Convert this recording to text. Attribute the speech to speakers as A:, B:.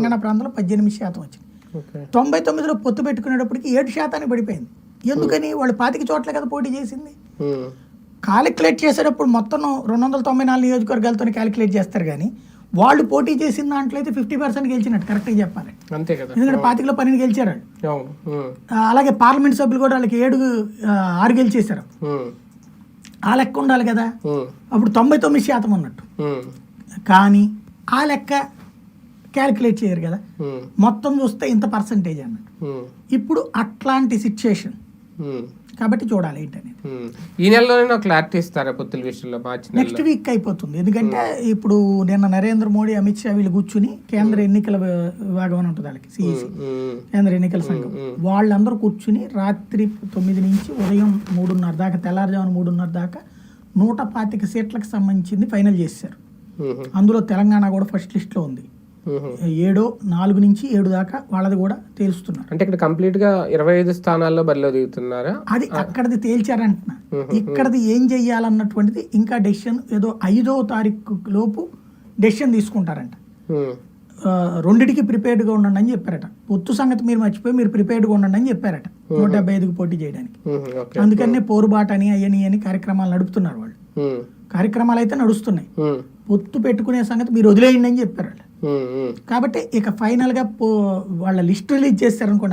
A: తెలంగాణ ప్రాంతంలో 18% వచ్చింది. 99లో పొత్తు పెట్టుకునేటప్పటికి 7% పడిపోయింది. ఎందుకని? వాళ్ళు 25 చోట్ల కదా పోటీ చేసింది. క్యాలిక్యులేట్ చేసేటప్పుడు మొత్తం 294 నియోజకవర్గాలతో క్యాలిక్యులేట్ చేస్తారు, కానీ వాళ్ళు పోటీ చేసిన దాంట్లో అయితే 50% గెలిచినట్టు కరెక్ట్గా చెప్పాలి.
B: అంతే కదా,
A: ఎందుకంటే 25లో 12 గెలిచారు. అలాగే పార్లమెంట్ సభ్యులు కూడా వాళ్ళకి 6 గెలిచేశారు. ఆ లెక్క ఉండాలి కదా, అప్పుడు 99% ఉన్నట్టు. కానీ ఆ లెక్క క్యాలిక్యులేట్ చేయరు కదా, మొత్తం చూస్తే ఇంత పర్సంటేజ్ అన్నట్టు. ఇప్పుడు అట్లాంటి సిచ్యుయేషన్ కాబట్టి చూడాలి ఏంటనేది.
B: ఈ నెలలోనే క్లారిటీ ఇస్తారా పొత్తుల విషయంలో?
A: నెక్స్ట్ వీక్ అయిపోతుంది. ఎందుకంటే ఇప్పుడు నిన్న నరేంద్ర మోడీ, అమిత్ షా వీళ్ళు కూర్చుని కేంద్ర ఎన్నికల విభాగం అని ఉంటుంది వాళ్ళకి, సిఈసి కేంద్ర ఎన్నికల సంఘం, వాళ్ళందరూ కూర్చుని రాత్రి 9 నుంచి ఉదయం 3:30 దాకా, తెల్లారుజామున 3:30 దాకా 125 సీట్లకు సంబంధించింది ఫైనల్ చేశారు. అందులో తెలంగాణ కూడా ఫస్ట్ లిస్ట్ లో ఉంది. 4 నుంచి 7 దాకా వాళ్ళది కూడా తేలుస్తున్నారు.
B: అంటే ఇక్కడ కంప్లీట్ గా 25 స్థానాల్లో బరిలో దిగుతున్నారా?
A: అది అక్కడది తేల్చారంటున్నా. ఇక్కడది ఏం చెయ్యాలన్నటువంటిది ఇంకా డెసిషన్ ఏదో 5వ తారీఖు లోపు డెసిషన్ తీసుకుంటారంట. 2టికి ప్రిపేర్డ్గా ఉండండి అని చెప్పారట. పొత్తు సంగతి మీరు మర్చిపోయి మీరు ప్రిపేర్డ్గా ఉండండి అని చెప్పారట 175కి పోటీ చేయడానికి. అందుకనే పోరుబాట అని అని కార్యక్రమాలు నడుపుతున్నారు వాళ్ళు. కార్యక్రమాలు అయితే నడుస్తున్నాయి. పొత్తు పెట్టుకునే సంగతి మీరు వదిలేయండి అని చెప్పారు వాళ్ళు. కాబట్టి ఇక ఫైనల్ గా వాళ్ళ లిస్ట్ రిలీజ్ చేస్తారనుకోండి.